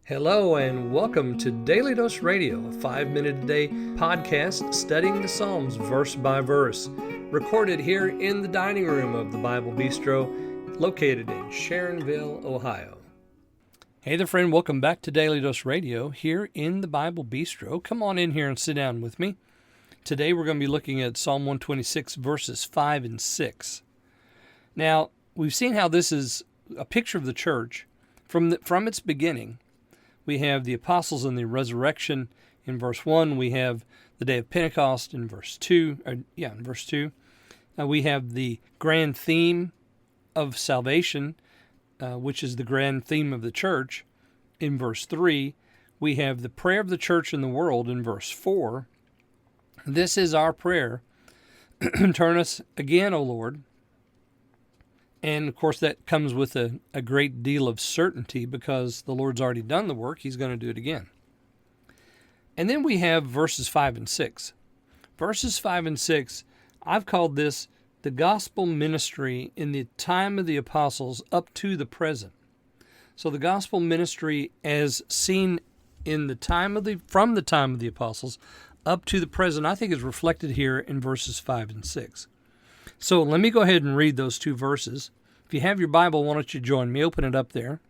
Hello and welcome to Daily Dose Radio, a 5-minute-a-day podcast studying the Psalms verse by verse, recorded here in the dining room of the Bible Bistro, located in Sharonville, Ohio. Hey there, friend. Welcome back to Daily Dose Radio here in the Bible Bistro. Come on in here and sit down with me. Today we're going to be looking at Psalm 126, verses 5 and 6. Now, we've seen how this is a picture of the church from its beginning. We have the apostles and the resurrection in verse 1. We have the day of Pentecost in verse 2. We have the grand theme of salvation, which is the grand theme of the church, in verse 3. We have the prayer of the church in the world in verse 4. This is our prayer. Turn us again, O Lord. And, of course, that comes with a great deal of certainty because the Lord's already done the work. He's going to do it again. And then we have verses 5 and 6. Verses 5 and 6, I've called this the gospel ministry in the time of the apostles up to the present. So the gospel ministry as seen in from the time of the apostles up to the present, I think is reflected here in verses 5 and 6. So let me go ahead and read those two verses. If you have your Bible, why don't you join me? Open it up there.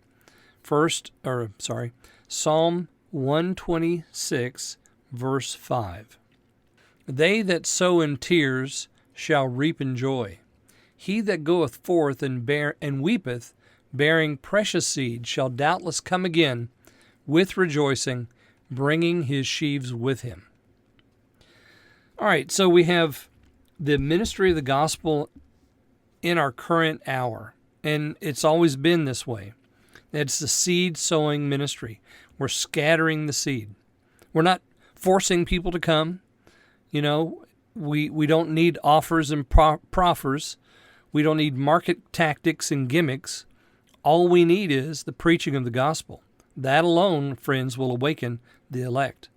Psalm 126, verse 5. They that sow in tears shall reap in joy. He that goeth forth and weepeth, bearing precious seed, shall doubtless come again with rejoicing, bringing his sheaves with him. All right, so we have the ministry of the gospel in our current hour, and it's always been this way. It's the seed sowing ministry. We're scattering the seed. We're not forcing people to come. You know, we don't need offers and proffers. We don't need market tactics and gimmicks. All we need is the preaching of the gospel. That alone, friends, will awaken the elect.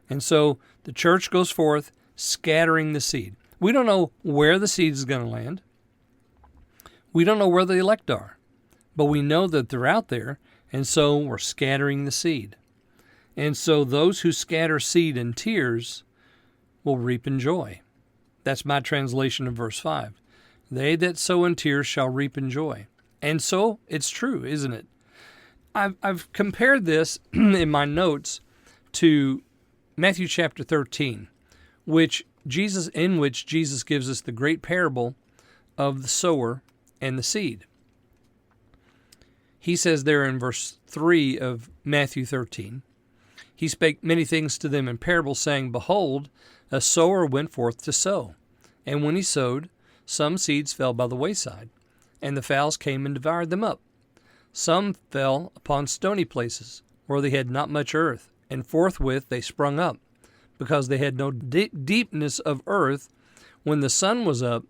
And so the church goes forth scattering the seed. We don't know where the seed is going to land. We don't know where the elect are. But we know that they're out there, and so we're scattering the seed. And so those who scatter seed in tears will reap in joy. That's my translation of verse 5. They that sow in tears shall reap in joy. And so it's true, isn't it? I've compared this in my notes to Matthew chapter 13, which Jesus gives us the great parable of the sower and the seed. He says there in verse 3 of Matthew 13, He spake many things to them in parables, saying, Behold, a sower went forth to sow. And when he sowed, some seeds fell by the wayside, and the fowls came and devoured them up. Some fell upon stony places, where they had not much earth, and forthwith they sprung up, because they had no deepness of earth. When the sun was up,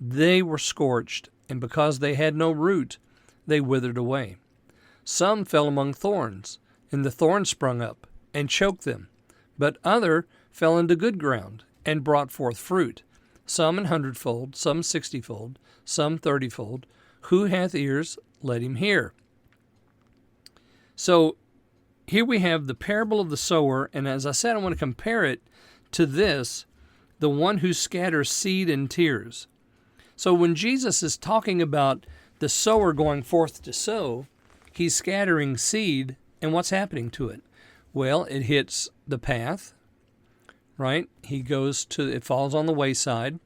they were scorched, and because they had no root, they withered away. Some fell among thorns, and the thorns sprung up, and choked them. But other fell into good ground, and brought forth fruit, some 100-fold, some 60-fold, some 30-fold. Who hath ears, let him hear. So here we have the parable of the sower, and as I said, I want to compare it to this, the one who scatters seed in tears. So when Jesus is talking about the sower going forth to sow, he's scattering seed, and what's happening to it? Well, it hits the path, right? It falls on the wayside.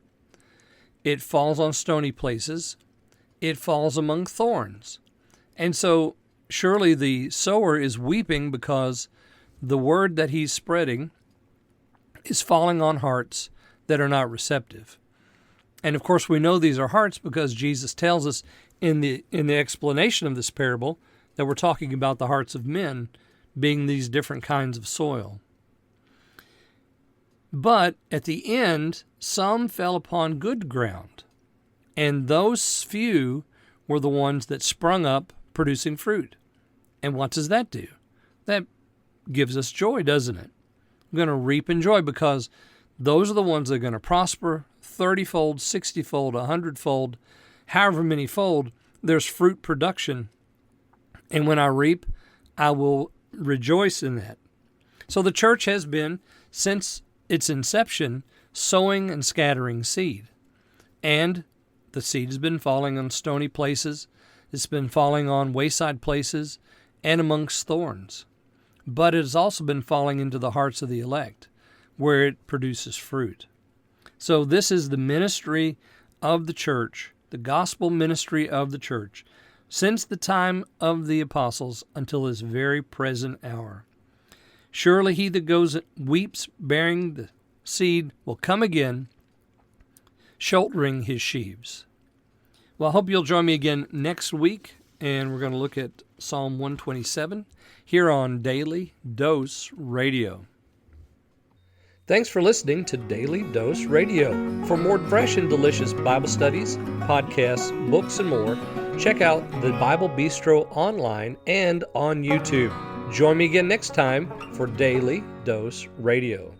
It falls on stony places. It falls among thorns. And so surely the sower is weeping because the word that he's spreading is falling on hearts that are not receptive. And of course we know these are hearts because Jesus tells us in the explanation of this parable that we're talking about the hearts of men being these different kinds of soil. But at the end, some fell upon good ground, and those few were the ones that sprung up producing fruit. And what does that do? That gives us joy, doesn't it? We're going to reap in joy because those are the ones that are going to prosper 30-fold, 60-fold, 100-fold, however many fold. There's fruit production. And when I reap, I will rejoice in that. So the church has been, since its inception, sowing and scattering seed. And the seed has been falling on stony places. It's been falling on wayside places and amongst thorns. But it has also been falling into the hearts of the elect, where it produces fruit. So this is the ministry of the church, the gospel ministry of the church, since the time of the apostles until this very present hour. Surely he that goes weeps bearing the seed will come again, shouldering his sheaves. Well, I hope you'll join me again next week, and we're going to look at Psalm 127 here on Daily Dose Radio. Thanks for listening to Daily Dose Radio. For more fresh and delicious Bible studies, podcasts, books, and more, check out the Bible Bistro online and on YouTube. Join me again next time for Daily Dose Radio.